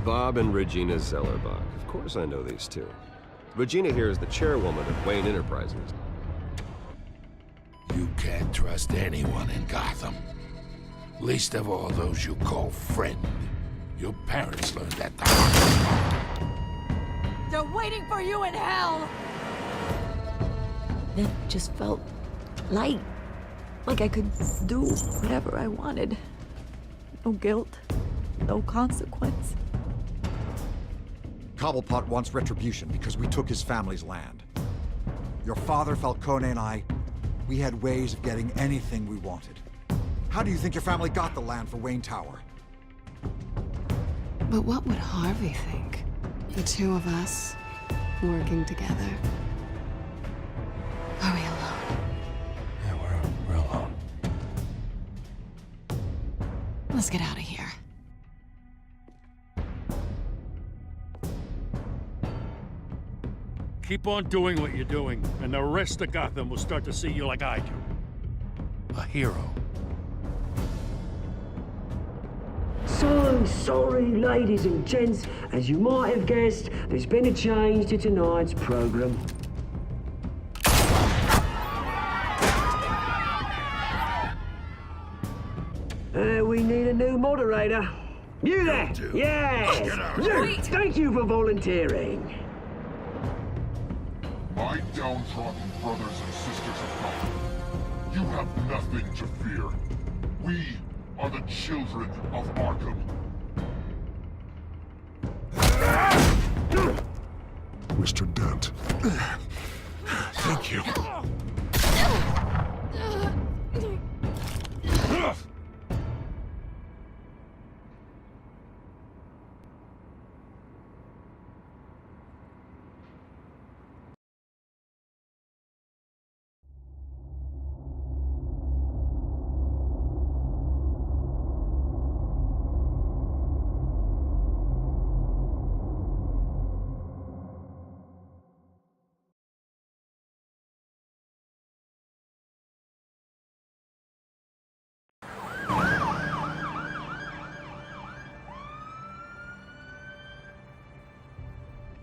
Bob and Regina Zellerbach. Of course I know these two. Regina here is the chairwoman of Wayne Enterprises. You can't trust anyone in Gotham. Least of all those you call friend. Your parents learned that the hard way. They're waiting for you in hell! It just felt light. Like I could do whatever I wanted. No guilt, no consequence. Cobblepot wants retribution because we took his family's land. Your father, Falcone, and I, we had ways of getting anything we wanted. How do you think your family got the land for Wayne Tower? But what would Harvey think? The two of us, working together. Are we alone? Yeah, we're alone. Let's get out of here. Keep on doing what you're doing, and the rest of Gotham will start to see you like I do. A hero. So sorry, ladies and gents. As you might have guessed, there's been a change to tonight's program. We need a new moderator. You there? Yes! You! Thank you for volunteering. My downtrodden brothers and sisters of Gotham, you have nothing to fear. We are the children of Arkham. Mr. Dent. Thank you.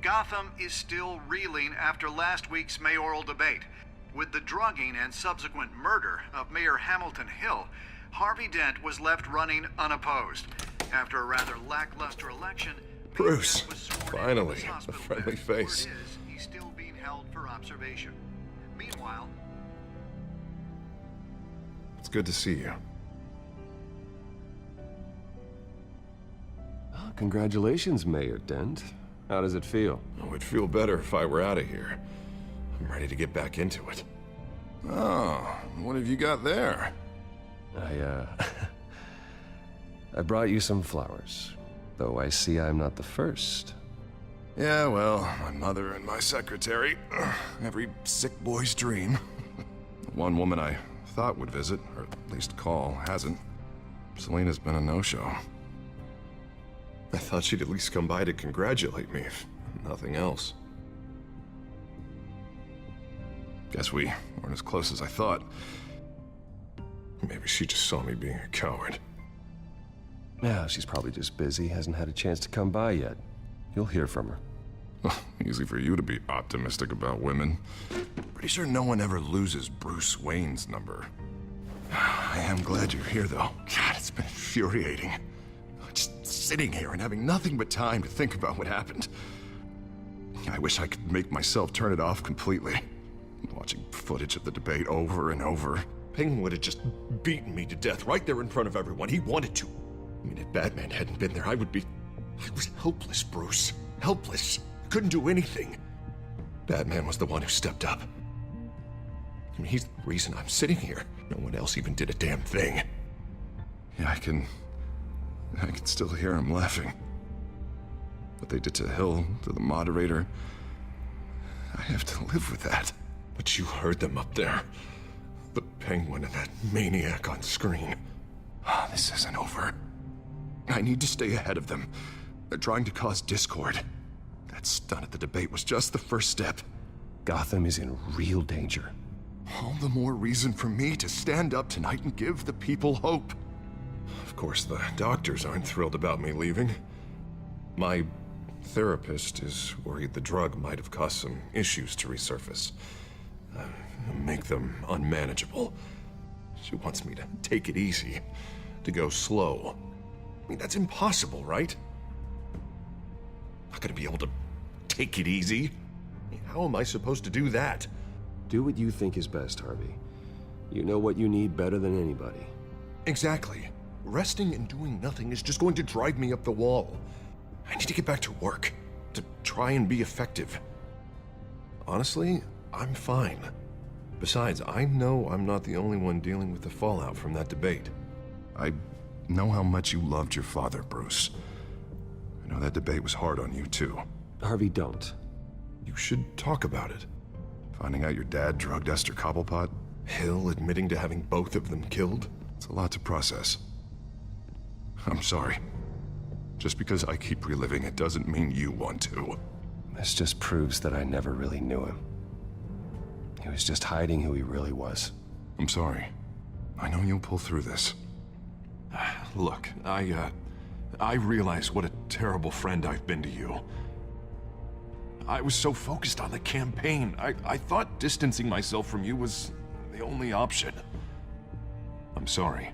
Gotham is still reeling after last week's mayoral debate. With the drugging and subsequent murder of Mayor Hamilton Hill, Harvey Dent was left running unopposed. After a rather lackluster election, Bruce, Dent was sworn finally, into his a hospital friendly bed. face. Word is, he's still being held for observation. Meanwhile, It's good to see you. Oh, congratulations, Mayor Dent. How does it feel? Oh, it'd feel better if I were out of here. I'm ready to get back into it. Oh, what have you got there? I brought you some flowers. Though I see I'm not the first. Yeah, well, my mother and my secretary. Every sick boy's dream. One woman I thought would visit, or at least call, hasn't. Selena's been a no-show. I thought she'd at least come by to congratulate me, if nothing else. Guess we weren't as close as I thought. Maybe she just saw me being a coward. Yeah, she's probably just busy, hasn't had a chance to come by yet. You'll hear from her. Easy for you to be optimistic about women. Pretty sure no one ever loses Bruce Wayne's number. I am glad you're here, though. God, it's been infuriating. Just sitting here and having nothing but time to think about what happened. I wish I could make myself turn it off completely. Watching footage of the debate over and over. Penguin would have just beaten me to death right there in front of everyone. He wanted to. I mean, if Batman hadn't been there, I was helpless, Bruce. Helpless. Couldn't do anything. Batman was the one who stepped up. I mean, he's the reason I'm sitting here. No one else even did a damn thing. Yeah, I can still hear him laughing. What they did to Hill, to the moderator, I have to live with that. But you heard them up there. The Penguin and that maniac on screen. This isn't over. I need to stay ahead of them. They're trying to cause discord. That stunt at the debate was just the first step. Gotham is in real danger. All the more reason for me to stand up tonight and give the people hope. Of course, the doctors aren't thrilled about me leaving. My therapist is worried the drug might have caused some issues to resurface. Make them unmanageable. She wants me to take it easy, to go slow. I mean, that's impossible, right? Not gonna be able to take it easy. I mean, how am I supposed to do that? Do what you think is best, Harvey. You know what you need better than anybody. Exactly. Resting and doing nothing is just going to drive me up the wall. I need to get back to work, to try and be effective. Honestly, I'm fine. Besides, I know I'm not the only one dealing with the fallout from that debate. I know how much you loved your father, Bruce. I know that debate was hard on you, too. Harvey, don't. You should talk about it. Finding out your dad drugged Esther Cobblepot, Hill admitting to having both of them killed. It's a lot to process. I'm sorry. Just because I keep reliving it doesn't mean you want to. This just proves that I never really knew him. He was just hiding who he really was. I'm sorry. I know you'll pull through this. Look, I realize what a terrible friend I've been to you. I was so focused on the campaign. I thought distancing myself from you was the only option. I'm sorry.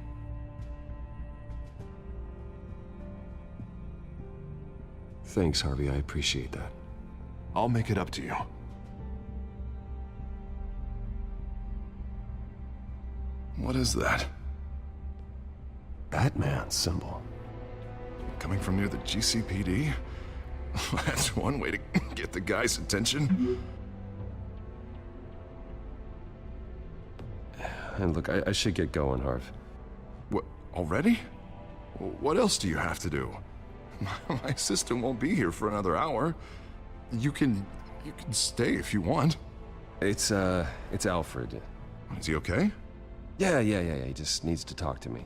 Thanks, Harvey. I appreciate that. I'll make it up to you. What is that? Batman symbol. Coming from near the GCPD? That's one way to get the guy's attention. And look, I should get going, Harv. What, already? What else do you have to do? My assistant won't be here for another hour. You can stay if you want. It's Alfred. Is he okay? Yeah. He just needs to talk to me.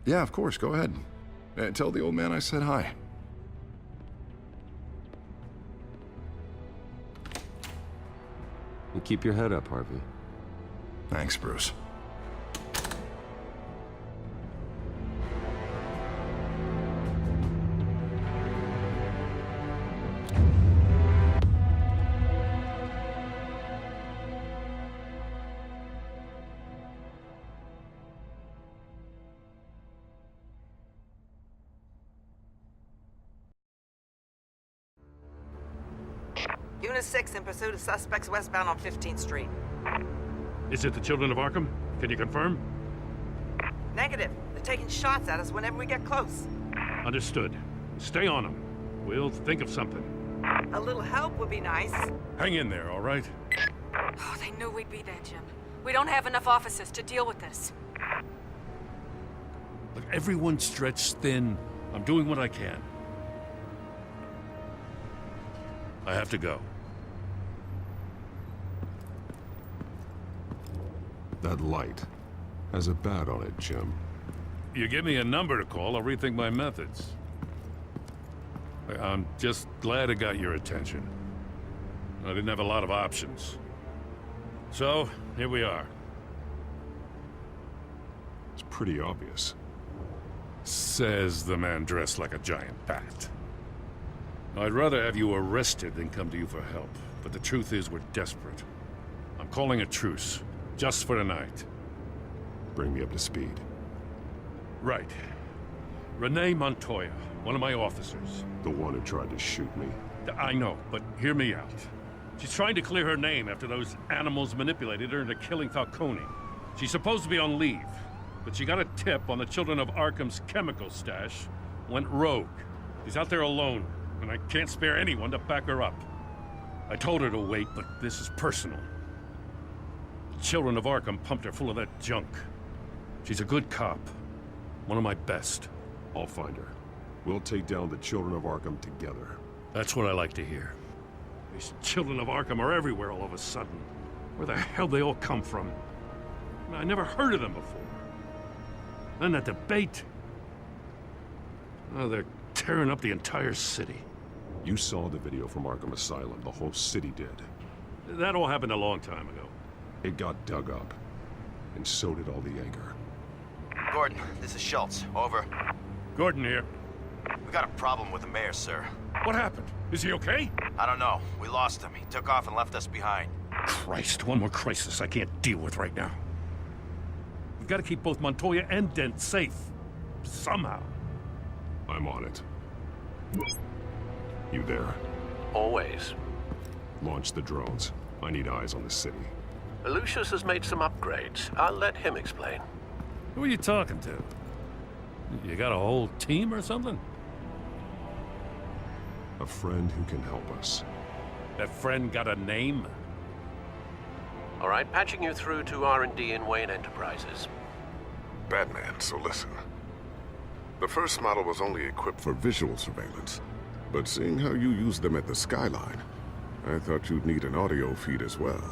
Yeah, of course. Go ahead. Tell the old man I said hi. You keep your head up, Harvey. Thanks, Bruce. Unit 6 in pursuit of suspects westbound on 15th Street. Is it the Children of Arkham? Can you confirm? Negative. They're taking shots at us whenever we get close. Understood. Stay on them. We'll think of something. A little help would be nice. Hang in there, all right? Oh, they knew we'd be there, Jim. We don't have enough officers to deal with this. Look, everyone's stretched thin. I'm doing what I can. I have to go. That light has a bat on it, Jim. You give me a number to call, I'll rethink my methods. I'm just glad I got your attention. I didn't have a lot of options. So, here we are. It's pretty obvious. Says the man dressed like a giant bat. I'd rather have you arrested than come to you for help, but the truth is we're desperate. I'm calling a truce, just for tonight. Bring me up to speed. Right. Renee Montoya, one of my officers. The one who tried to shoot me. I know, but hear me out. She's trying to clear her name after those animals manipulated her into killing Falcone. She's supposed to be on leave, but she got a tip on the Children of Arkham's chemical stash, went rogue. She's out there alone, and I can't spare anyone to back her up. I told her to wait, but this is personal. The Children of Arkham pumped her full of that junk. She's a good cop. One of my best. I'll find her. We'll take down the Children of Arkham together. That's what I like to hear. These Children of Arkham are everywhere all of a sudden. Where the hell they all come from? I never heard of them before. Then that debate. Oh, they're tearing up the entire city. You saw the video from Arkham Asylum. The whole city did. That all happened a long time ago. It got dug up. And so did all the anger. Gordon, this is Schultz. Over. Gordon here. We got a problem with the mayor, sir. What happened? Is he okay? I don't know. We lost him. He took off and left us behind. Christ, one more crisis I can't deal with right now. We've got to keep both Montoya and Dent safe. Somehow. I'm on it. You there? Always. Launch the drones. I need eyes on the city. Lucius has made some upgrades. I'll let him explain. Who are you talking to? You got a whole team or something? A friend who can help us. That friend got a name? All right, patching you through to R&D in Wayne Enterprises. Batman, so listen. The first model was only equipped for visual surveillance, but seeing how you use them at the Skyline, I thought you'd need an audio feed as well.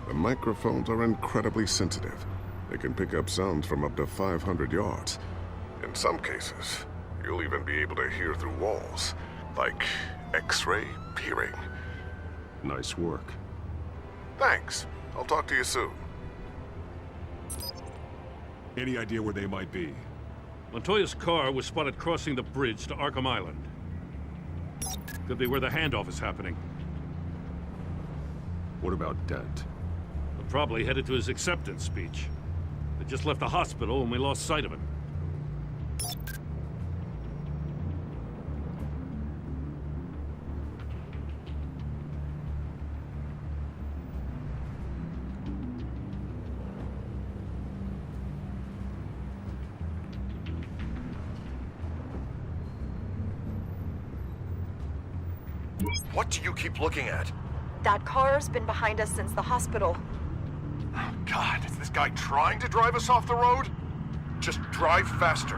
The microphones are incredibly sensitive. They can pick up sounds from up to 500 yards. In some cases, you'll even be able to hear through walls, like X-ray peering. Nice work. Thanks. I'll talk to you soon. Any idea where they might be? Montoya's car was spotted crossing the bridge to Arkham Island. Could be where the handoff is happening. What about Dent? Probably headed to his acceptance speech. They just left the hospital and we lost sight of him. What do you keep looking at? That car's been behind us since the hospital. Oh, God, is this guy trying to drive us off the road? Just drive faster.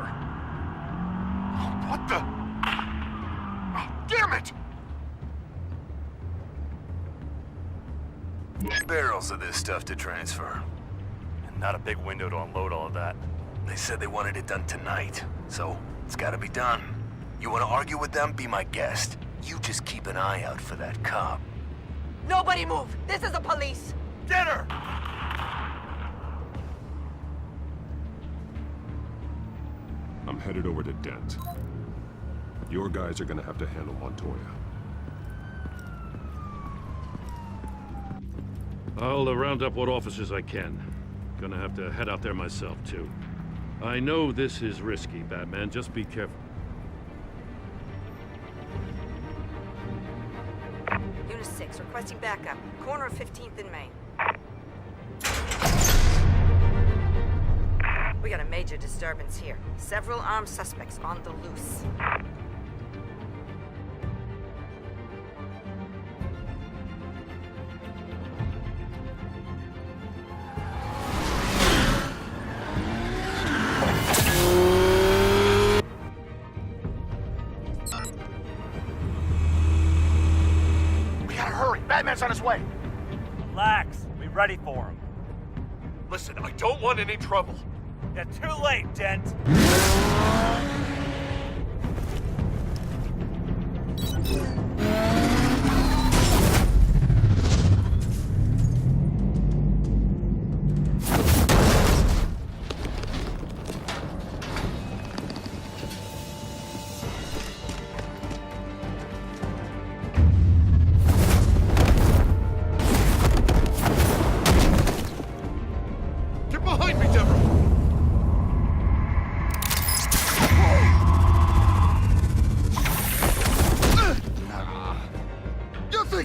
What the? Oh, damn it! Barrels of this stuff to transfer. And not a big window to unload all of that. They said they wanted it done tonight, so it's gotta be done. You wanna argue with them? Be my guest. You just keep an eye out for that cop. Nobody move! This is the police! Get her! I'm headed over to Dent. Your guys are gonna have to handle Montoya. I'll round up what officers I can. Gonna have to head out there myself, too. I know this is risky, Batman. Just be careful. Unit 6, requesting backup. Corner of 15th and Main. We got a major disturbance here. Several armed suspects on the loose. Batman's on his way. Relax. Be ready for him. Listen, I don't want any trouble. You're too late, Dent.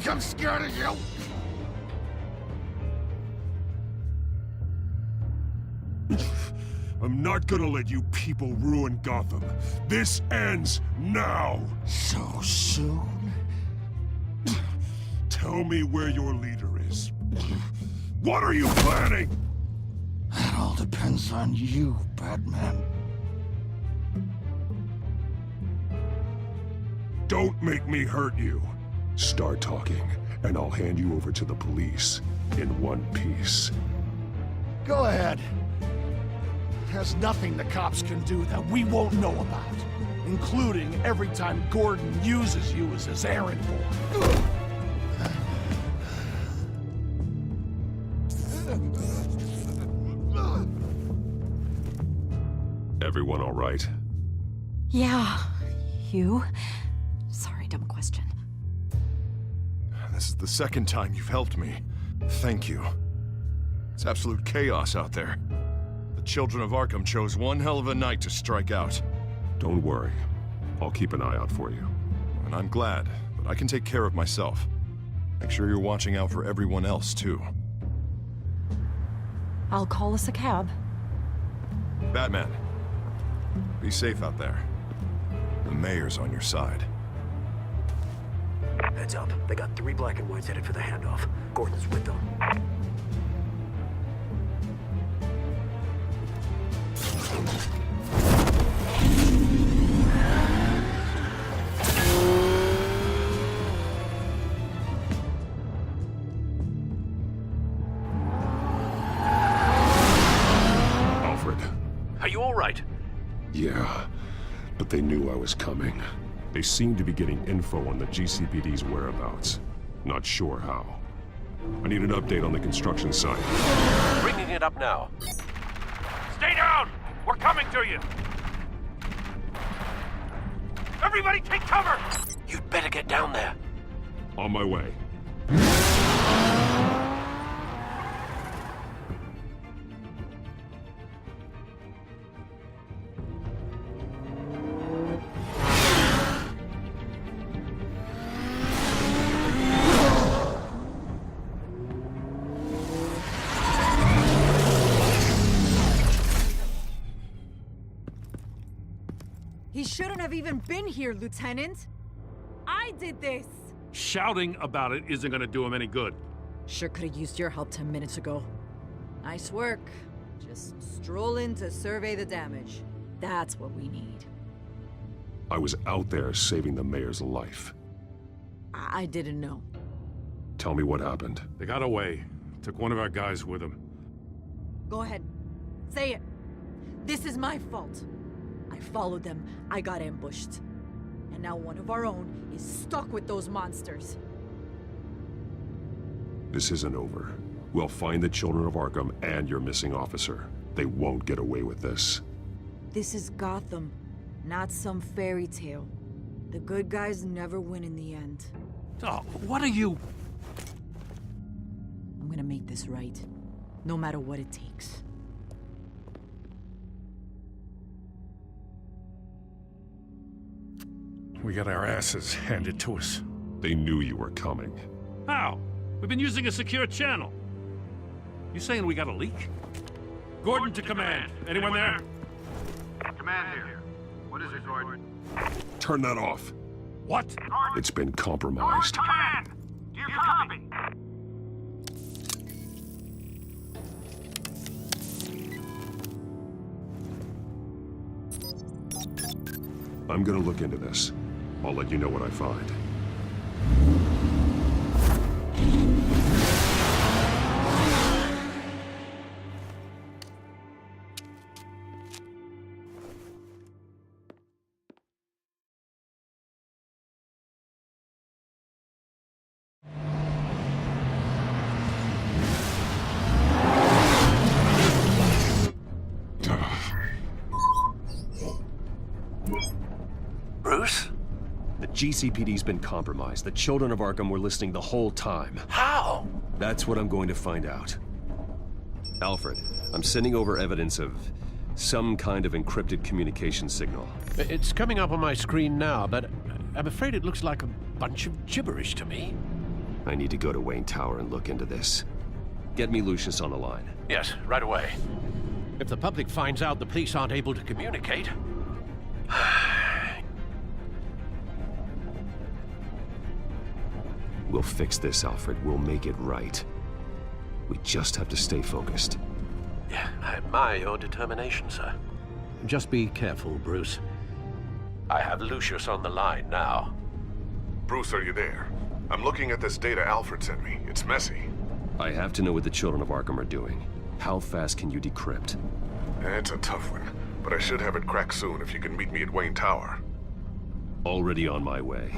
I'm scared of you! I'm not gonna let you people ruin Gotham. This ends now! So soon? Tell me where your leader is. What are you planning? That all depends on you, Batman. Don't make me hurt you. Start talking, and I'll hand you over to the police in one piece. Go ahead. There's nothing the cops can do that we won't know about, including every time Gordon uses you as his errand boy. Everyone all right? Yeah. You? Sorry, dumb question. This is the second time you've helped me. Thank you. It's absolute chaos out there. The children of Arkham chose one hell of a night to strike out. Don't worry. I'll keep an eye out for you. And I'm glad, but I can take care of myself. Make sure you're watching out for everyone else, too. I'll call us a cab. Batman, be safe out there. The mayor's on your side. Heads up. They got 3 black and whites headed for the handoff. Gordon's with them. Alfred. Are you all right? Yeah, but they knew I was coming. They seem to be getting info on the GCPD's whereabouts. Not sure how. I need an update on the construction site. Bringing it up now. Stay down! We're coming to you! Everybody take cover! You'd better get down there. On my way. He shouldn't have even been here, Lieutenant. I did this. Shouting about it isn't gonna do him any good. Sure could have used your help 10 minutes ago. Nice work. Just stroll in to survey the damage. That's what we need. I was out there saving the mayor's life. I didn't know. Tell me what happened. They got away. Took one of our guys with them. Go ahead. Say it. This is my fault. I followed them. I got ambushed. And now one of our own is stuck with those monsters. This isn't over. We'll find the children of Arkham and your missing officer. They won't get away with this. This is Gotham, not some fairy tale. The good guys never win in the end. Oh, what are you... I'm gonna make this right, no matter what it takes. We got our asses handed to us. They knew you were coming. How? We've been using a secure channel. You saying we got a leak? Gordon to command. Anyone there? Command here. What is it, Gordon? Turn that off. What? It's been compromised. Command! Do you copy? I'm gonna look into this. I'll let you know what I find. Bruce? The GCPD's been compromised. The children of Arkham were listening the whole time. How? That's what I'm going to find out. Alfred, I'm sending over evidence of some kind of encrypted communication signal. It's coming up on my screen now, but I'm afraid it looks like a bunch of gibberish to me. I need to go to Wayne Tower and look into this. Get me Lucius on the line. Yes, right away. If the public finds out the police aren't able to communicate... We'll fix this, Alfred. We'll make it right. We just have to stay focused. Yeah, I admire your determination, sir. Just be careful, Bruce. I have Lucius on the line now. Bruce, are you there? I'm looking at this data Alfred sent me. It's messy. I have to know what the children of Arkham are doing. How fast can you decrypt? It's a tough one, but I should have it cracked soon if you can meet me at Wayne Tower. Already on my way.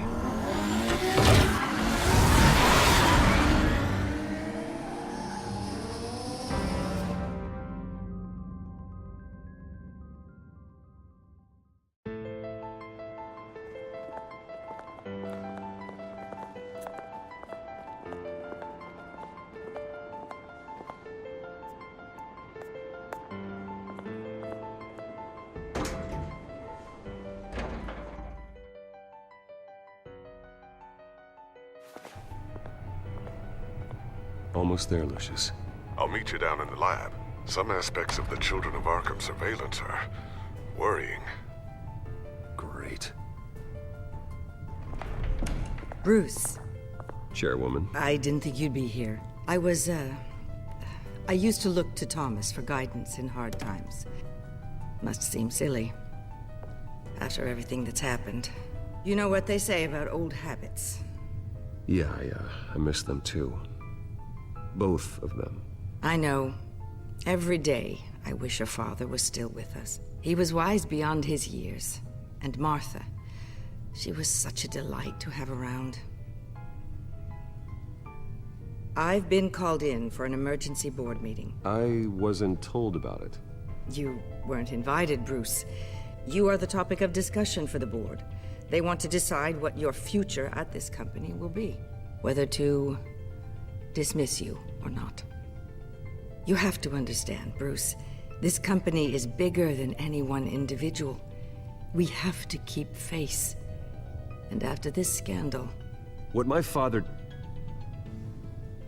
almost there, Lucius. I'll meet you down in the lab. Some aspects of the Children of Arkham surveillance are worrying. Great. Bruce. Chairwoman. I didn't think you'd be here. I used to look to Thomas for guidance in hard times. Must seem silly. After everything that's happened. You know what they say about old habits. Yeah, I miss them too. Both of them. I know. Every day, I wish your father was still with us. He was wise beyond his years. And Martha, she was such a delight to have around. I've been called in for an emergency board meeting. I wasn't told about it. You weren't invited, Bruce. You are the topic of discussion for the board. They want to decide what your future at this company will be. Whether to dismiss you or not. You have to understand, Bruce. This company is bigger than any one individual. We have to keep face. And after this scandal... What my father...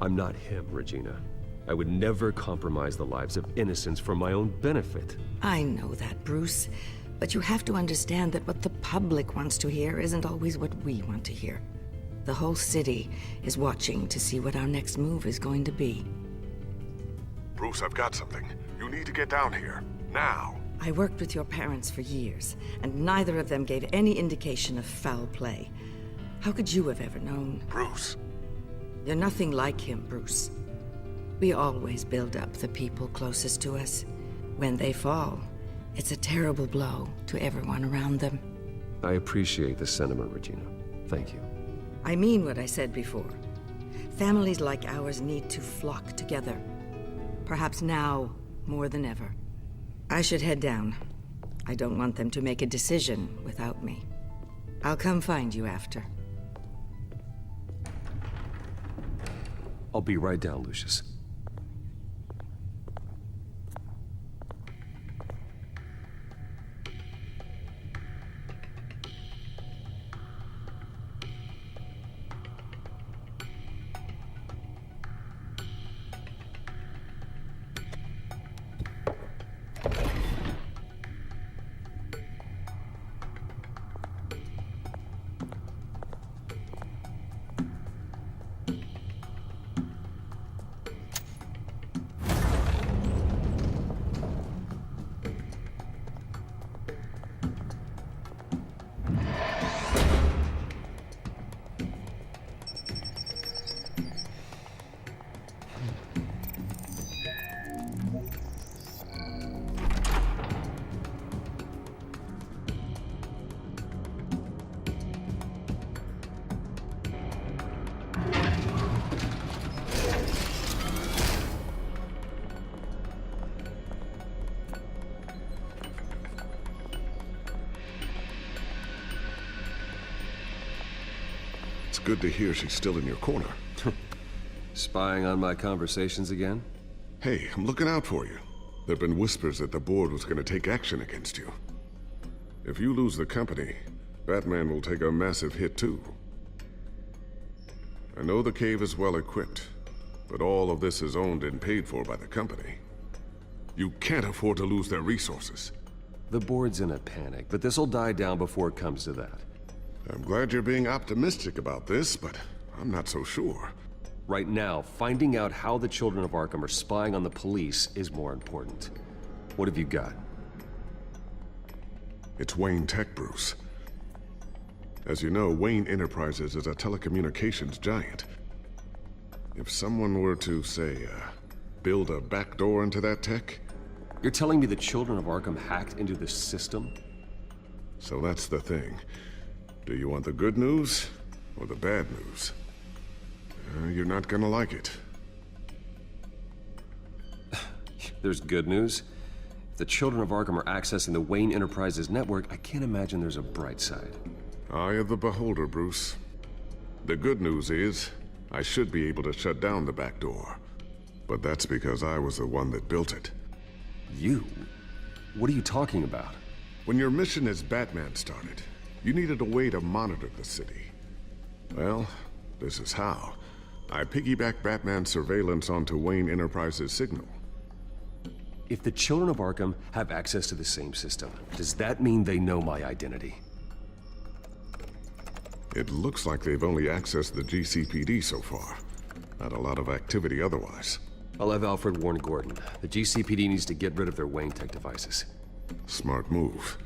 I'm not him, Regina. I would never compromise the lives of innocents for my own benefit. I know that, Bruce. But you have to understand that what the public wants to hear isn't always what we want to hear. The whole city is watching to see what our next move is going to be. Bruce, I've got something. You need to get down here. Now. I worked with your parents for years, and neither of them gave any indication of foul play. How could you have ever known? Bruce. You're nothing like him, Bruce. We always build up the people closest to us. When they fall, it's a terrible blow to everyone around them. I appreciate the sentiment, Regina. Thank you. I mean what I said before. Families like ours need to flock together. Perhaps now more than ever. I should head down. I don't want them to make a decision without me. I'll come find you after. I'll be right down, Lucius. It's good to hear she's still in your corner. Spying on my conversations again? Hey, I'm looking out for you. There've been whispers that the board was gonna take action against you. If you lose the company, Batman will take a massive hit too. I know the cave is well equipped, but all of this is owned and paid for by the company. You can't afford to lose their resources. The board's in a panic, but this'll die down before it comes to that. I'm glad you're being optimistic about this, but I'm not so sure. Right now, finding out how the Children of Arkham are spying on the police is more important. What have you got? It's Wayne Tech, Bruce. As you know, Wayne Enterprises is a telecommunications giant. If someone were to, say, build a backdoor into that tech... You're telling me the Children of Arkham hacked into this system? So that's the thing. Do you want the good news or the bad news? You're not gonna like it. There's good news. If the Children of Arkham are accessing the Wayne Enterprises network, I can't imagine there's a bright side. Eye of the beholder, Bruce. The good news is, I should be able to shut down the back door. But that's because I was the one that built it. You? What are you talking about? When your mission as Batman started, you needed a way to monitor the city. Well, this is how. I piggybacked Batman's surveillance onto Wayne Enterprises' signal. If the children of Arkham have access to the same system, does that mean they know my identity? It looks like they've only accessed the GCPD so far. Not a lot of activity otherwise. I'll have Alfred warn Gordon. The GCPD needs to get rid of their Wayne Tech devices. Smart move.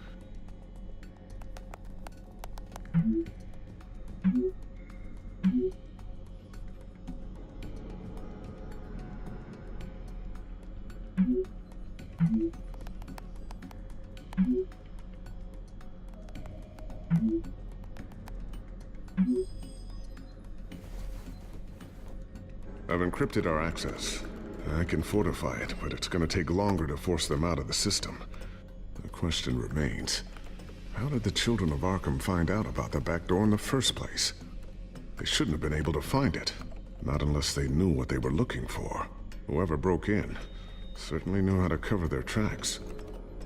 I've encrypted our access. I can fortify it, but it's gonna take longer to force them out of the system. The question remains, how did the children of Arkham find out about the back door in the first place? They shouldn't have been able to find it. Not unless they knew what they were looking for. Whoever broke in certainly knew how to cover their tracks.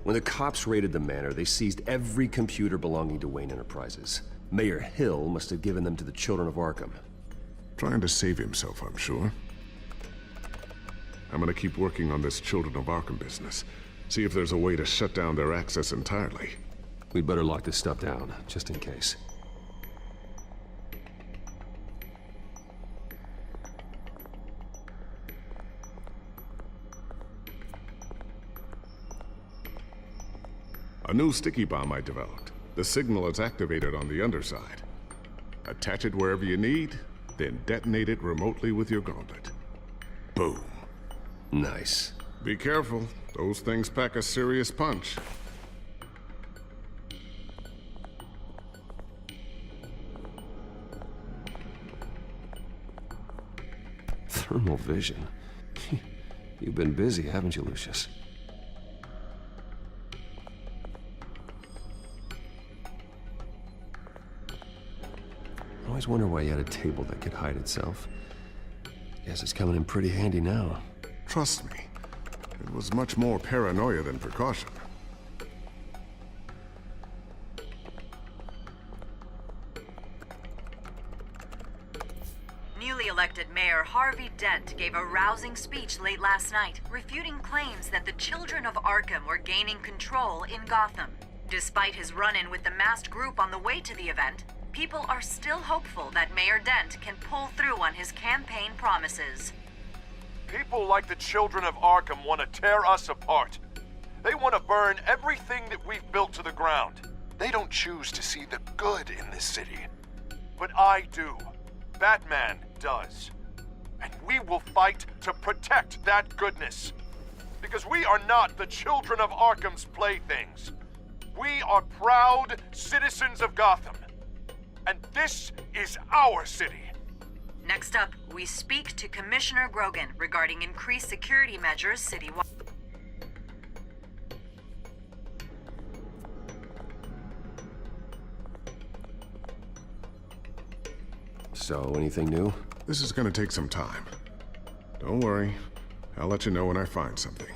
When the cops raided the manor, they seized every computer belonging to Wayne Enterprises. Mayor Hill must have given them to the children of Arkham. Trying to save himself, I'm sure. I'm gonna keep working on this Children of Arkham business. See if there's a way to shut down their access entirely. We'd better lock this stuff down, just in case. A new sticky bomb I developed. The signal is activated on the underside. Attach it wherever you need, then detonate it remotely with your gauntlet. Boom. Nice. Be careful. Those things pack a serious punch. Thermal vision. You've been busy, haven't you, Lucius? I always wonder why you had a table that could hide itself. Guess it's coming in pretty handy now. Trust me, it was much more paranoia than precaution. Newly elected Mayor Harvey Dent gave a rousing speech late last night, refuting claims that the children of Arkham were gaining control in Gotham. Despite his run-in with the masked group on the way to the event, people are still hopeful that Mayor Dent can pull through on his campaign promises. People like the children of Arkham want to tear us apart. They want to burn everything that we've built to the ground. They don't choose to see the good in this city. But I do. Batman does. And we will fight to protect that goodness. Because we are not the children of Arkham's playthings. We are proud citizens of Gotham. And this is our city. Next up, we speak to Commissioner Grogan regarding increased security measures citywide. So, anything new? This is gonna take some time. Don't worry. I'll let you know when I find something.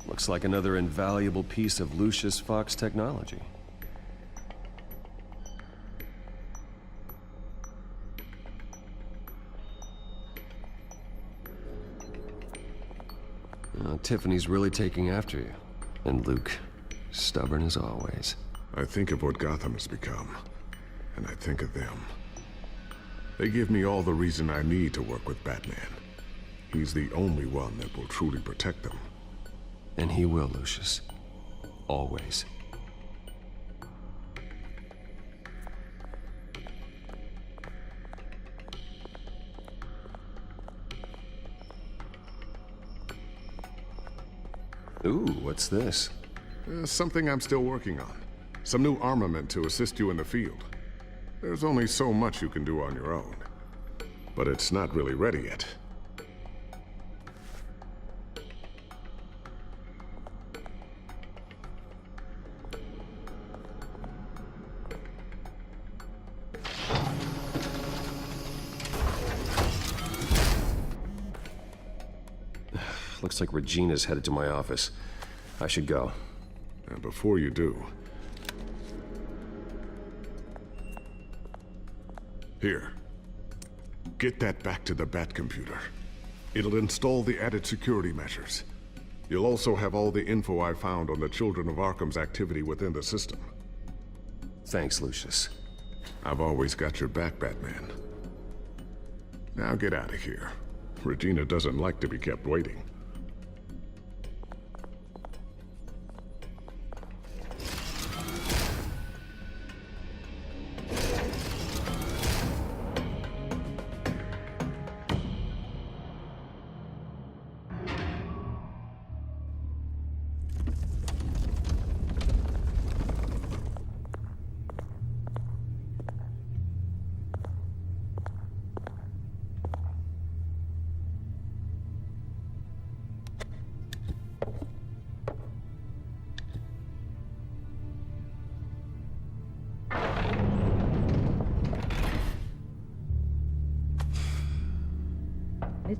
Looks like another invaluable piece of Lucius Fox technology. Tiffany's really taking after you. And Luke, stubborn as always. I think of what Gotham has become, and I think of them. They give me all the reason I need to work with Batman. He's the only one that will truly protect them. And he will, Lucius. Always. Ooh, what's this? Something I'm still working on. Some new armament to assist you in the field. There's only so much you can do on your own. But it's not really ready yet. Looks like Regina's headed to my office. I should go. And before you do... Here. Get that back to the Bat computer. It'll install the added security measures. You'll also have all the info I found on the Children of Arkham's activity within the system. Thanks, Lucius. I've always got your back, Batman. Now get out of here. Regina doesn't like to be kept waiting.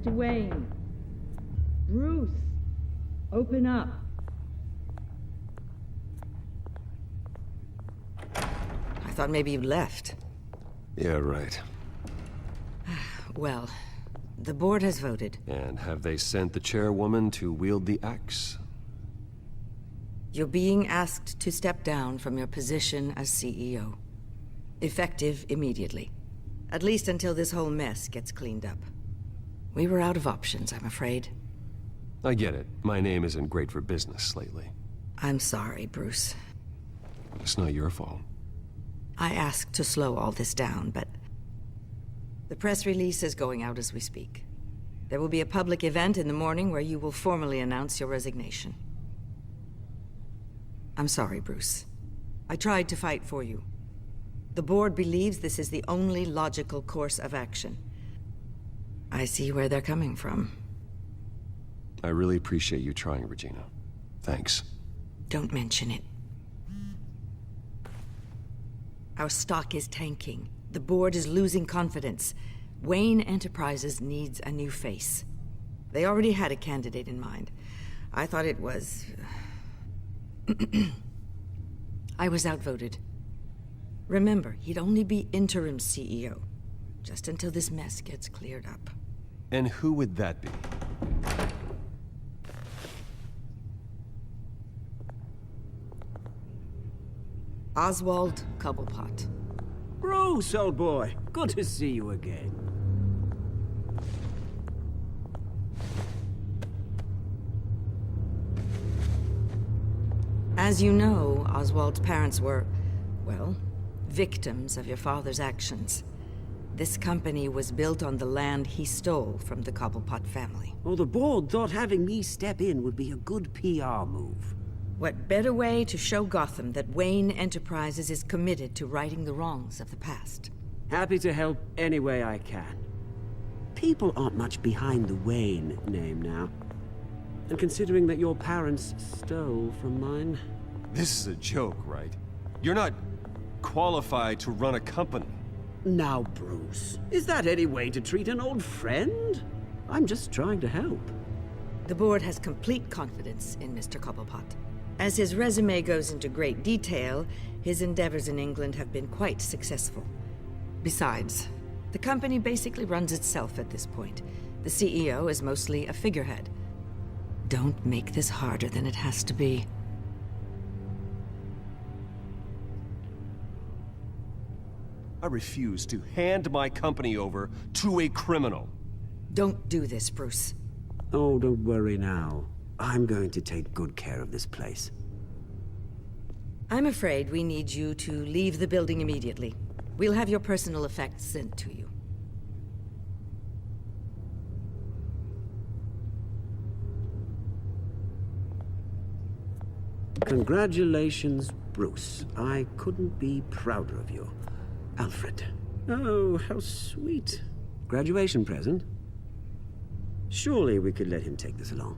Mr. Wayne. Bruce. Open up. I thought maybe you'd left. Yeah, right. Well, the board has voted. And have they sent the chairwoman to wield the axe? You're being asked to step down from your position as CEO. Effective immediately. At least until this whole mess gets cleaned up. We were out of options, I'm afraid. I get it. My name isn't great for business lately. I'm sorry, Bruce. It's not your fault. I asked to slow all this down, but... The press release is going out as we speak. There will be a public event in the morning where you will formally announce your resignation. I'm sorry, Bruce. I tried to fight for you. The board believes this is the only logical course of action. I see where they're coming from. I really appreciate you trying, Regina. Thanks. Don't mention it. Our stock is tanking. The board is losing confidence. Wayne Enterprises needs a new face. They already had a candidate in mind. I thought it was... I was outvoted. Remember, he'd only be interim CEO, just until this mess gets cleared up. And who would that be? Oswald Cobblepot. Bruce, old boy. Good to see you again. As you know, Oswald's parents were, well, victims of your father's actions. This company was built on the land he stole from the Cobblepot family. Well, the board thought having me step in would be a good PR move. What better way to show Gotham that Wayne Enterprises is committed to righting the wrongs of the past? Happy to help any way I can. People aren't much behind the Wayne name now. And considering that your parents stole from mine... This is a joke, right? You're not qualified to run a company. Now, Bruce, is that any way to treat an old friend? I'm just trying to help. The board has complete confidence in Mr. Cobblepot. As his resume goes into great detail, his endeavors in England have been quite successful. Besides, the company basically runs itself at this point. The CEO is mostly a figurehead. Don't make this harder than it has to be. I refuse to hand my company over to a criminal. Don't do this, Bruce. Oh, don't worry now. I'm going to take good care of this place. I'm afraid we need you to leave the building immediately. We'll have your personal effects sent to you. Congratulations, Bruce. I couldn't be prouder of you. Alfred. Oh, how sweet. Graduation present? Surely we could let him take this along.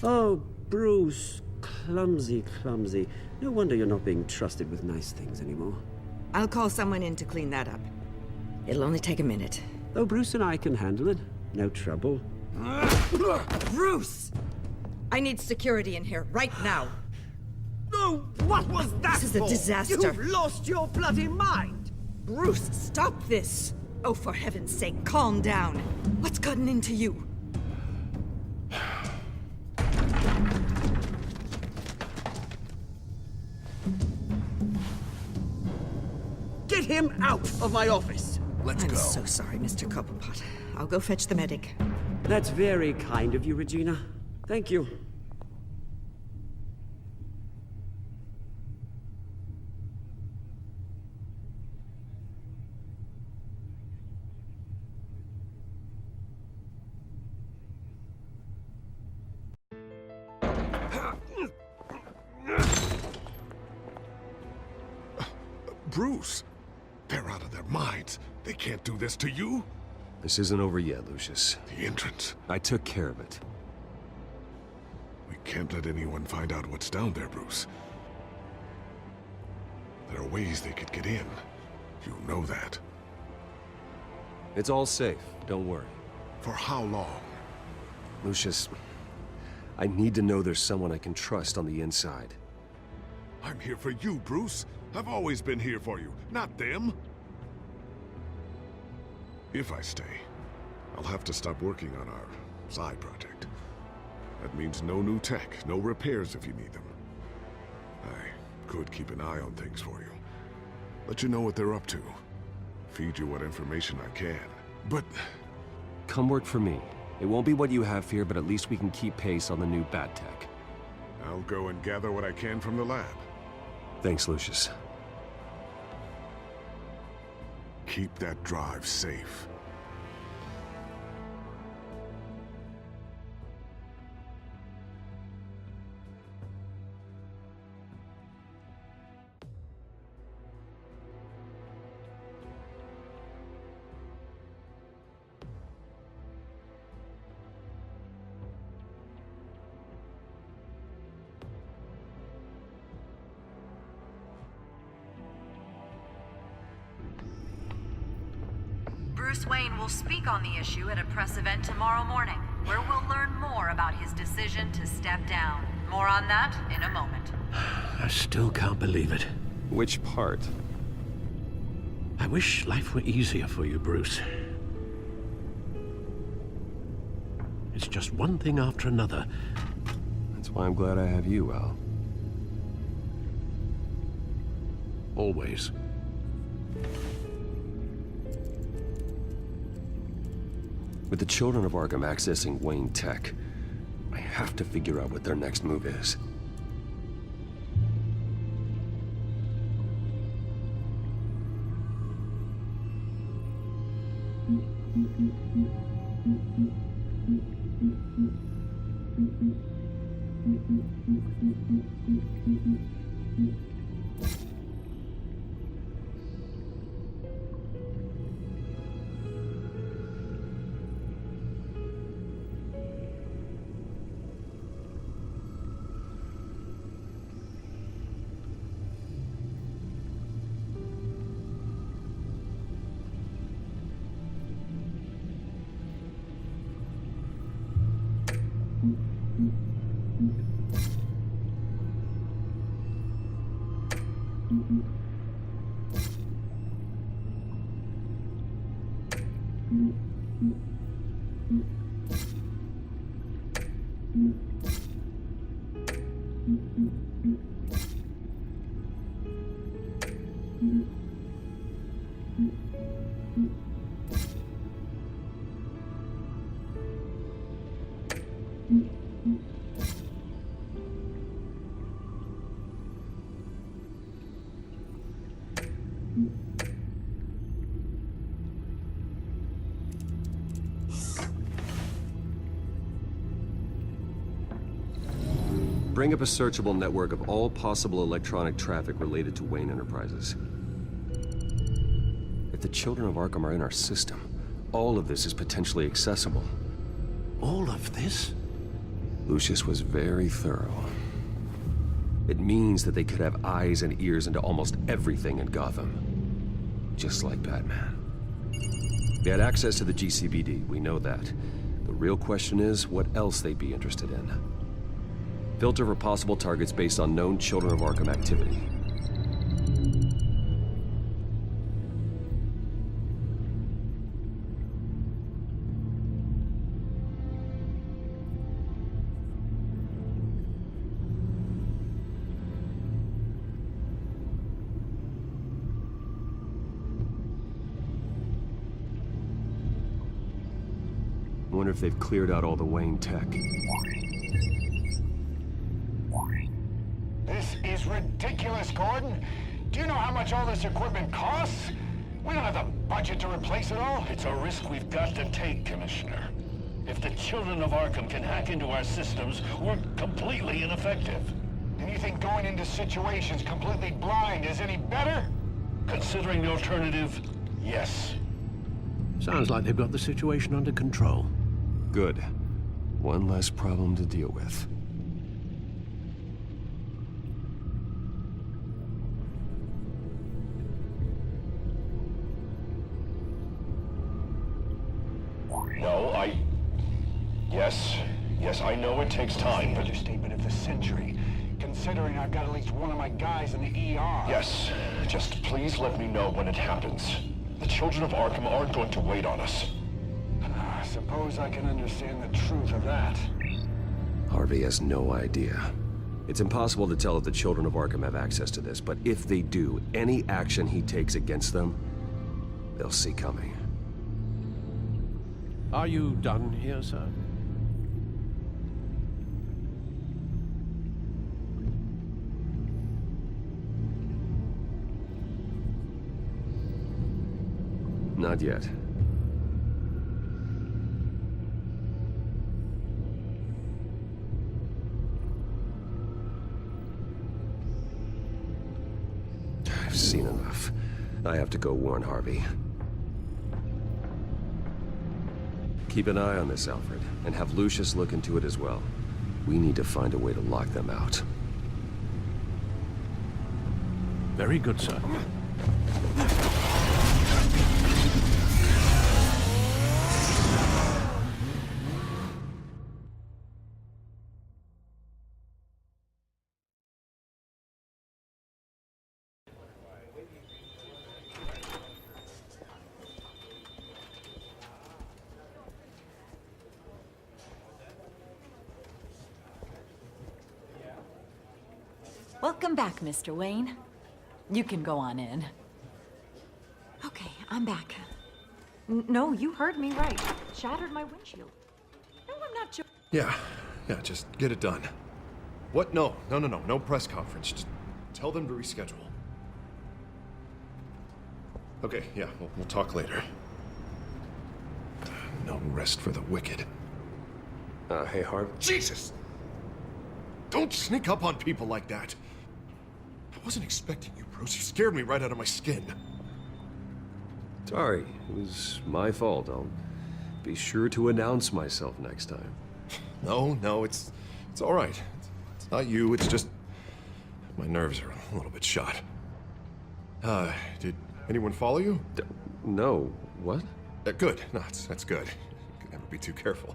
Oh, Bruce. Clumsy, clumsy. No wonder you're not being trusted with nice things anymore. I'll call someone in to clean that up. It'll only take a minute. Though Bruce and I can handle it. No trouble. Bruce! I need security in here, right now. No, what was that This is a for? disaster. You've lost your bloody mind! Bruce, stop this! Oh, for heaven's sake, calm down. What's gotten into you? Get him out of my office! I'm so sorry, Mr. Cobblepot. I'll go fetch the medic. That's very kind of you, Regina. Thank you. Bruce! They're out of their minds. They can't do this to you. This isn't over yet, Lucius. The entrance. I took care of it. We can't let anyone find out what's down there, Bruce. There are ways they could get in. You know that. It's all safe. Don't worry. For how long? Lucius, I need to know there's someone I can trust on the inside. I'm here for you, Bruce. I've always been here for you, not them. If I stay, I'll have to stop working on our side project. That means no new tech, no repairs if you need them. I could keep an eye on things for you. Let you know what they're up to. Feed you what information I can. But... Come work for me. It won't be what you have here, but at least we can keep pace on the new bat tech. I'll go and gather what I can from the lab. Thanks, Lucius. Keep that drive safe. Bruce Wayne will speak on the issue at a press event tomorrow morning, where we'll learn more about his decision to step down. More on that in a moment. I still can't believe it. Which part? I wish life were easier for you, Bruce. It's just one thing after another. That's why I'm glad I have you, Al. Always. With the children of Arkham accessing Wayne Tech, I have to figure out what their next move is. Bring up a searchable network of all possible electronic traffic related to Wayne Enterprises. If the children of Arkham are in our system, all of this is potentially accessible. All of this? Lucius was very thorough. It means that they could have eyes and ears into almost everything in Gotham. Just like Batman. They had access to the GCBD, we know that. The real question is, what else they'd be interested in. Filter for possible targets based on known Children of Arkham activity. I wonder if they've cleared out all the Wayne tech. This is ridiculous, Gordon. Do you know how much all this equipment costs? We don't have the budget to replace it all. It's a risk we've got to take, Commissioner. If the Children of Arkham can hack into our systems, we're completely ineffective. And you think going into situations completely blind is any better? Considering the alternative, yes. Sounds like they've got the situation under control. Good. One less problem to deal with. No, Yes, I know it takes time, but... Understatement of the century, considering I've got at least one of my guys in the ER. Yes, just please let me know when it happens. The Children of Arkham aren't going to wait on us. Suppose I can understand the truth of that. Harvey has no idea. It's impossible to tell if the Children of Arkham have access to this, but if they do, any action he takes against them, they'll see coming. Are you done here, sir? Not yet. I've seen enough. I have to go warn Harvey. Keep an eye on this, Alfred, and have Lucius look into it as well. We need to find a way to lock them out. Very good, sir. Welcome back, Mr. Wayne. You can go on in. Okay, I'm back. No, you heard me right. Shattered my windshield. No, I'm not sure. Yeah, just get it done. What? No press conference. Just tell them to reschedule. Okay, yeah, we'll talk later. No rest for the wicked. Hey, Harv. Jesus! Don't sneak up on people like that. I wasn't expecting you, Bruce. You scared me right out of my skin. Sorry, it was my fault. I'll be sure to announce myself next time. No, it's all right. It's not you, it's just... my nerves are a little bit shot. Did anyone follow you? No. What? Good. No, that's good. You can never be too careful.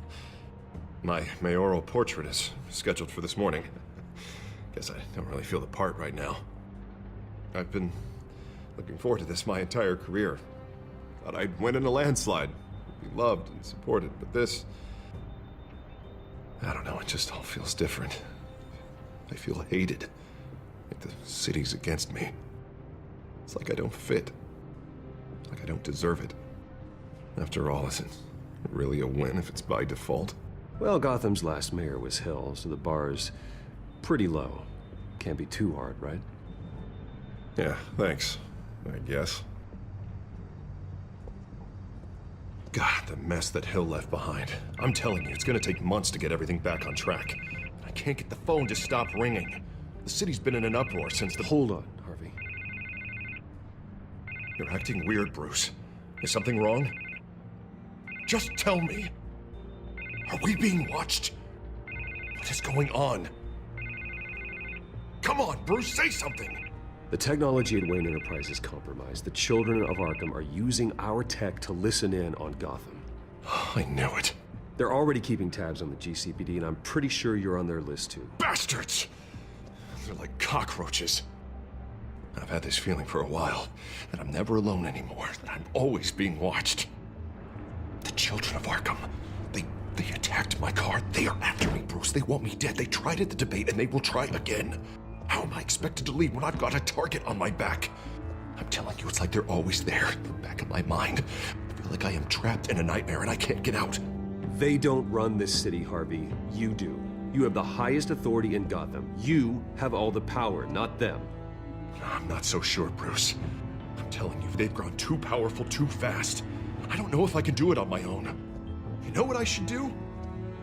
My mayoral portrait is scheduled for this morning. Guess I don't really feel the part right now. I've been looking forward to this my entire career. Thought I'd win in a landslide, be loved and supported, but this... I don't know, it just all feels different. I feel hated. Like the city's against me. It's like I don't fit. Like I don't deserve it. After all, isn't it really a win if it's by default? Well, Gotham's last mayor was Hill, so the bar's pretty low. Can't be too hard, right? Yeah, thanks, I guess. God, the mess that Hill left behind. I'm telling you, it's gonna take months to get everything back on track. I can't get the phone to stop ringing. The city's been in an uproar since the... Hold on, Harvey. You're acting weird, Bruce. Is something wrong? Just tell me. Are we being watched? What is going on? Come on, Bruce, say something! The technology at Wayne Enterprise is compromised. The children of Arkham are using our tech to listen in on Gotham. I knew it. They're already keeping tabs on the GCPD, and I'm pretty sure you're on their list too. Bastards! They're like cockroaches. I've had this feeling for a while, that I'm never alone anymore, that I'm always being watched. The children of Arkham, they attacked my car. They are after me, Bruce. They want me dead. They tried at the debate, and they will try again. How am I expected to leave when I've got a target on my back? I'm telling you, it's like they're always there, in the back of my mind. I feel like I am trapped in a nightmare and I can't get out. They don't run this city, Harvey. You do. You have the highest authority in Gotham. You have all the power, not them. I'm not so sure, Bruce. I'm telling you, they've grown too powerful too fast. I don't know if I can do it on my own. You know what I should do?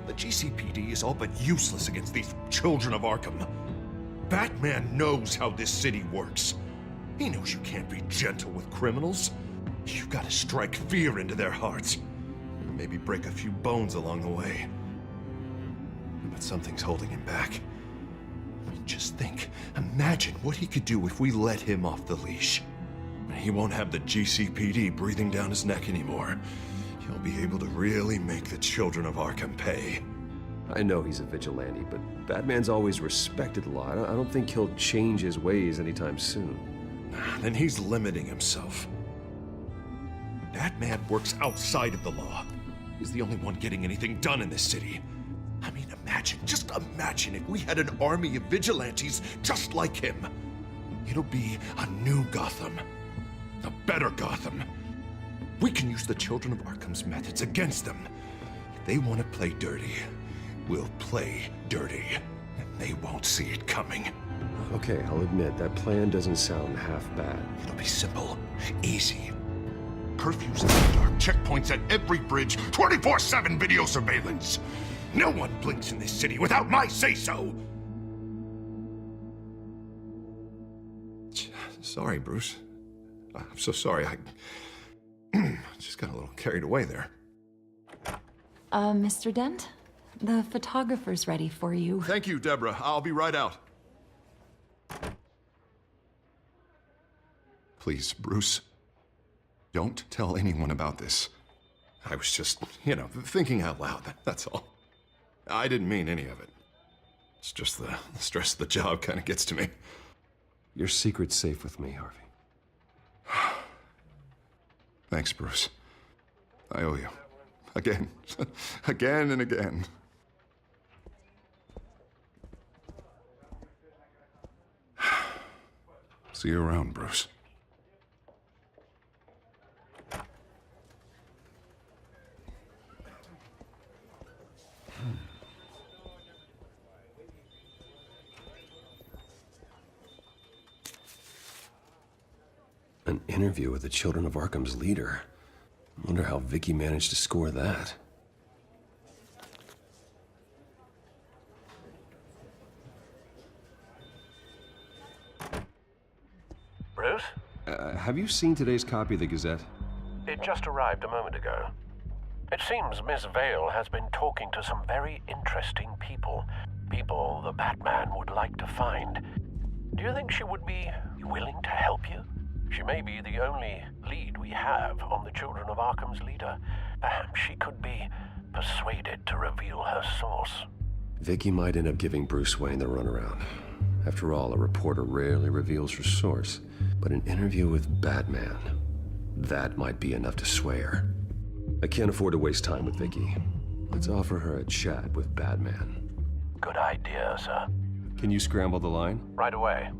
The GCPD is all but useless against these children of Arkham. Batman knows how this city works. He knows you can't be gentle with criminals. You've got to strike fear into their hearts. And maybe break a few bones along the way. But something's holding him back. I mean, just think. Imagine what he could do if we let him off the leash. He won't have the GCPD breathing down his neck anymore. He'll be able to really make the children of Arkham pay. I know he's a vigilante, but Batman's always respected law. I don't think he'll change his ways anytime soon. Then he's limiting himself. Batman works outside of the law. He's the only one getting anything done in this city. I mean, just imagine if we had an army of vigilantes just like him. It'll be a new Gotham. A better Gotham. We can use the children of Arkham's methods against them. If they want to play dirty, we'll play dirty. And they won't see it coming. Okay, I'll admit, that plan doesn't sound half bad. It'll be simple, easy. Curfews in the dark, checkpoints at every bridge, 24/7 video surveillance. No one blinks in this city without my say-so. Sorry, Bruce. I'm so sorry. I just got a little carried away there. Mr. Dent? The photographer's ready for you. Thank you, Deborah. I'll be right out. Please, Bruce, don't tell anyone about this. I was just, thinking out loud, that's all. I didn't mean any of it. It's just the stress of the job kind of gets to me. Your secret's safe with me, Harvey. Thanks, Bruce. I owe you. Again. Again and again. See you around, Bruce. An interview with the Children of Arkham's leader. I wonder how Vicky managed to score that. Bruce? Have you seen today's copy of the Gazette? It just arrived a moment ago. It seems Miss Vale has been talking to some very interesting people. People the Batman would like to find. Do you think she would be willing to help you? She may be the only lead we have on the Children of Arkham's leader. Perhaps she could be persuaded to reveal her source. Vicky might end up giving Bruce Wayne the runaround. After all, a reporter rarely reveals her source. But an interview with Batman, that might be enough to sway her. I can't afford to waste time with Vicky. Let's offer her a chat with Batman. Good idea, sir. Can you scramble the line? Right away.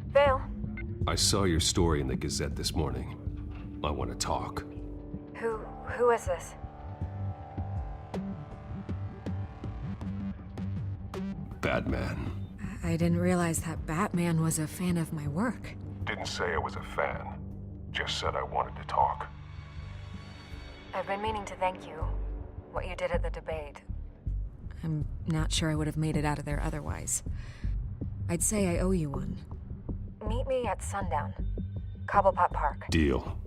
Vale. I saw your story in the Gazette this morning. I want to talk. Who is this? Batman. I didn't realize that Batman was a fan of my work. Didn't say I was a fan. Just said I wanted to talk. I've been meaning to thank you. What you did at the debate. I'm not sure I would have made it out of there otherwise. I'd say I owe you one. Meet me at sundown. Cobblepot Park. Deal.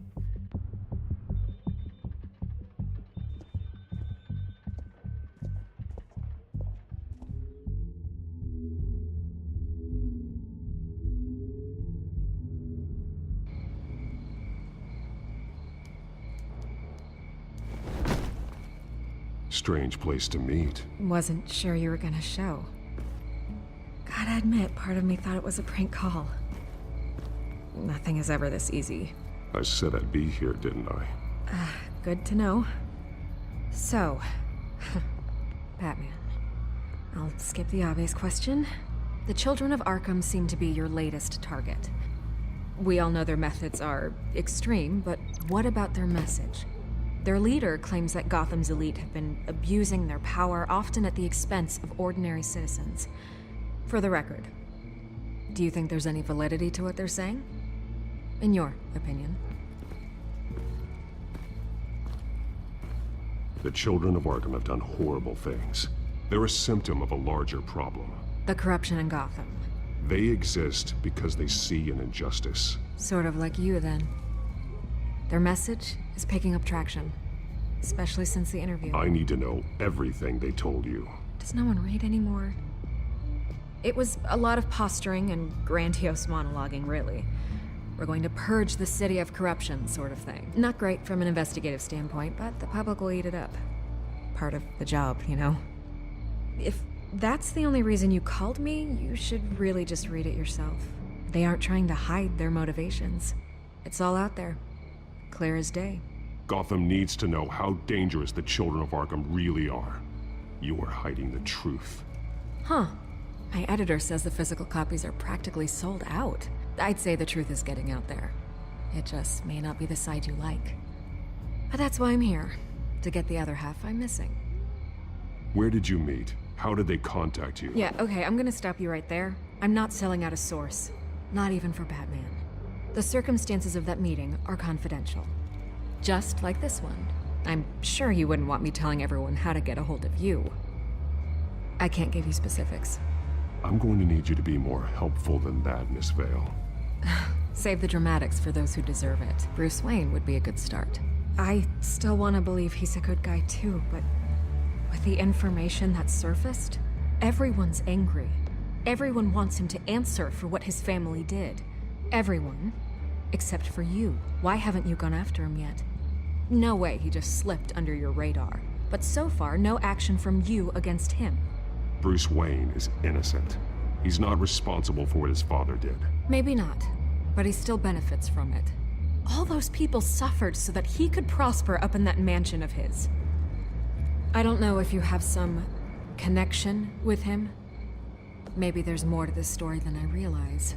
Strange place to meet. Wasn't sure you were gonna show. Gotta admit, part of me thought it was a prank call. Nothing is ever this easy. I said I'd be here, didn't I? Good to know. So, Batman. I'll skip the obvious question. The Children of Arkham seem to be your latest target. We all know their methods are extreme, but what about their message? Their leader claims that Gotham's elite have been abusing their power, often at the expense of ordinary citizens. For the record, do you think there's any validity to what they're saying? In your opinion? The Children of Arkham have done horrible things. They're a symptom of a larger problem. The corruption in Gotham. They exist because they see an injustice. Sort of like you, then. Their message is picking up traction, especially since the interview. I need to know everything they told you. Does no one read anymore? It was a lot of posturing and grandiose monologuing, really. We're going to purge the city of corruption, sort of thing. Not great from an investigative standpoint, but the public will eat it up. Part of the job, you know? If that's the only reason you called me, you should really just read it yourself. They aren't trying to hide their motivations. It's all out there. Clear as day. Gotham needs to know how dangerous the Children of Arkham really are. You are hiding the truth. Huh. My editor says the physical copies are practically sold out. I'd say the truth is getting out there. It just may not be the side you like. But that's why I'm here, to get the other half I'm missing. Where did you meet? How did they contact you? Yeah, okay, I'm gonna stop you right there. I'm not selling out a source. Not even for Batman. The circumstances of that meeting are confidential. Just like this one. I'm sure you wouldn't want me telling everyone how to get a hold of you. I can't give you specifics. I'm going to need you to be more helpful than that, Miss Vale. Save the dramatics for those who deserve it. Bruce Wayne would be a good start. I still want to believe he's a good guy too, but with the information that surfaced, everyone's angry. Everyone wants him to answer for what his family did. Everyone. Except for you. Why haven't you gone after him yet? No way he just slipped under your radar. But so far, no action from you against him. Bruce Wayne is innocent. He's not responsible for what his father did. Maybe not, but he still benefits from it. All those people suffered so that he could prosper up in that mansion of his. I don't know if you have some connection with him. Maybe there's more to this story than I realize.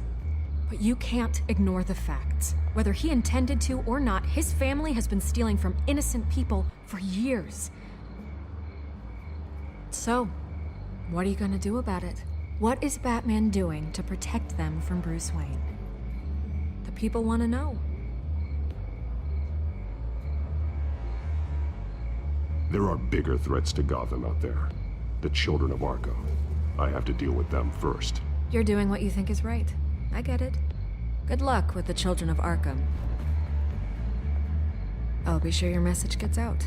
But you can't ignore the facts. Whether he intended to or not, his family has been stealing from innocent people for years. So, what are you gonna do about it? What is Batman doing to protect them from Bruce Wayne? The people want to know. There are bigger threats to Gotham out there. The Children of Arkham. I have to deal with them first. You're doing what you think is right. I get it. Good luck with the Children of Arkham. I'll be sure your message gets out.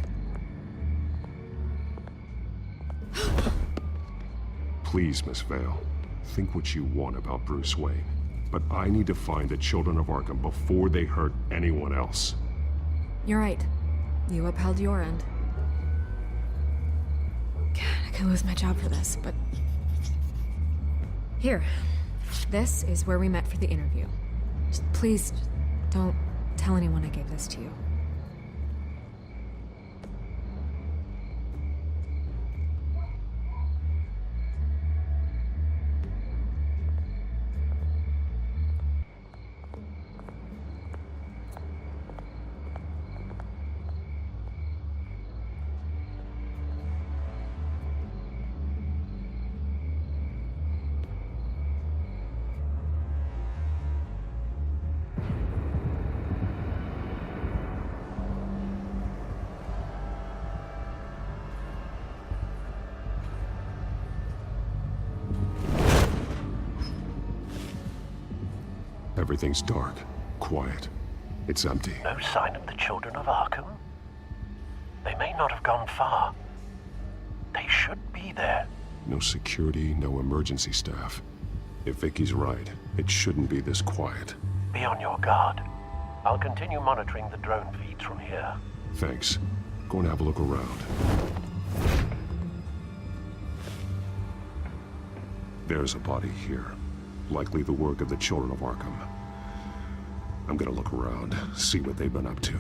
Please, Miss Vale, think what you want about Bruce Wayne. But I need to find the Children of Arkham before they hurt anyone else. You're right. You upheld your end. God, I could lose my job for this, but... Here. This is where we met for the interview. Just please, don't tell anyone I gave this to you. Everything's dark, quiet. It's empty. No sign of the Children of Arkham? They may not have gone far. They should be there. No security, no emergency staff. If Vicky's right, it shouldn't be this quiet. Be on your guard. I'll continue monitoring the drone feeds from here. Thanks. Go and have a look around. There's a body here. Likely the work of the children of Arkham. I'm gonna look around, see what they've been up to.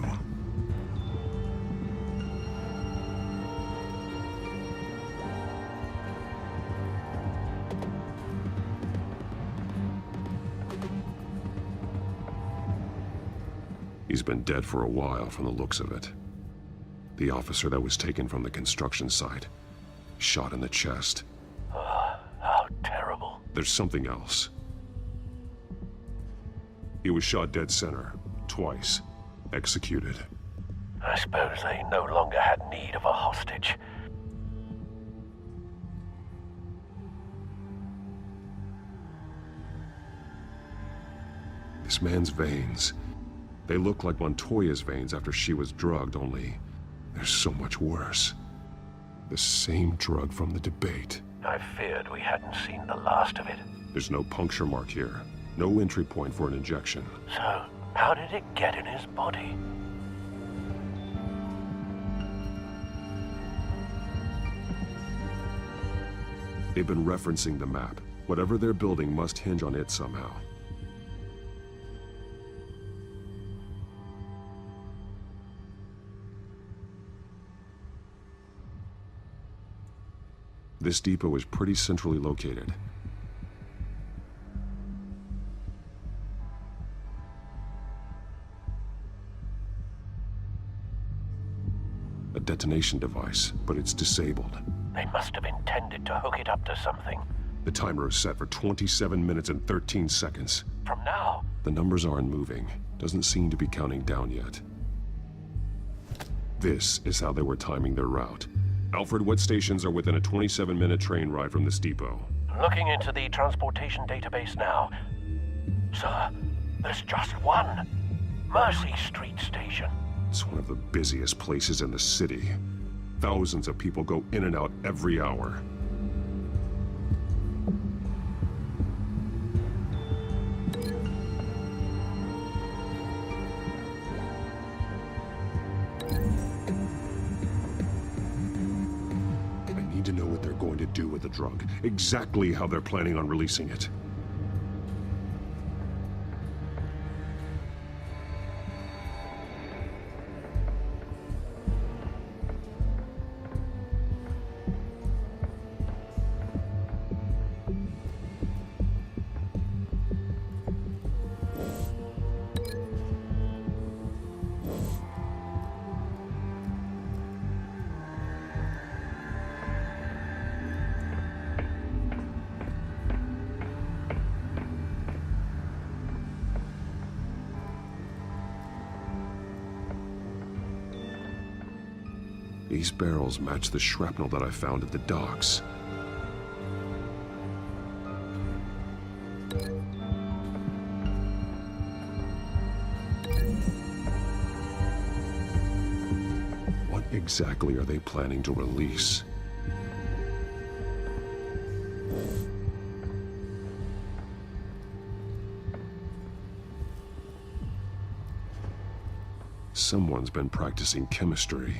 He's been dead for a while from the looks of it. The officer that was taken from the construction site. Shot in the chest. How terrible. There's something else. He was shot dead center, twice, executed. I suppose they no longer had need of a hostage. This man's veins, they look like Montoya's veins after she was drugged, only they're so much worse. The same drug from the debate. I feared we hadn't seen the last of it. There's no puncture mark here. No entry point for an injection. So, how did it get in his body? They've been referencing the map. Whatever they're building must hinge on it somehow. This depot is pretty centrally located. A detonation device, but it's disabled. They must have intended to hook it up to something. The timer is set for 27 minutes and 13 seconds. From now? The numbers aren't moving. Doesn't seem to be counting down yet. This is how they were timing their route. Alfred, what stations are within a 27-minute train ride from this depot? Looking into the transportation database now. Sir, there's just one. Mercy Street Station. It's one of the busiest places in the city. Thousands of people go in and out every hour. I need to know what they're going to do with the drug. Exactly how they're planning on releasing it. These barrels match the shrapnel that I found at the docks. What exactly are they planning to release? Someone's been practicing chemistry.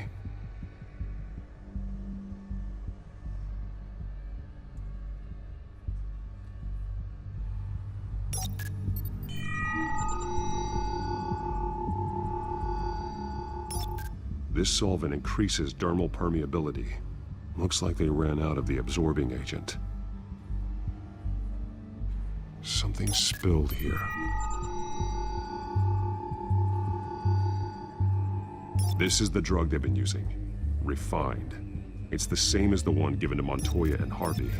This solvent increases dermal permeability. Looks like they ran out of the absorbing agent. Something spilled here. This is the drug they've been using. Refined. It's the same as the one given to Montoya and Harvey.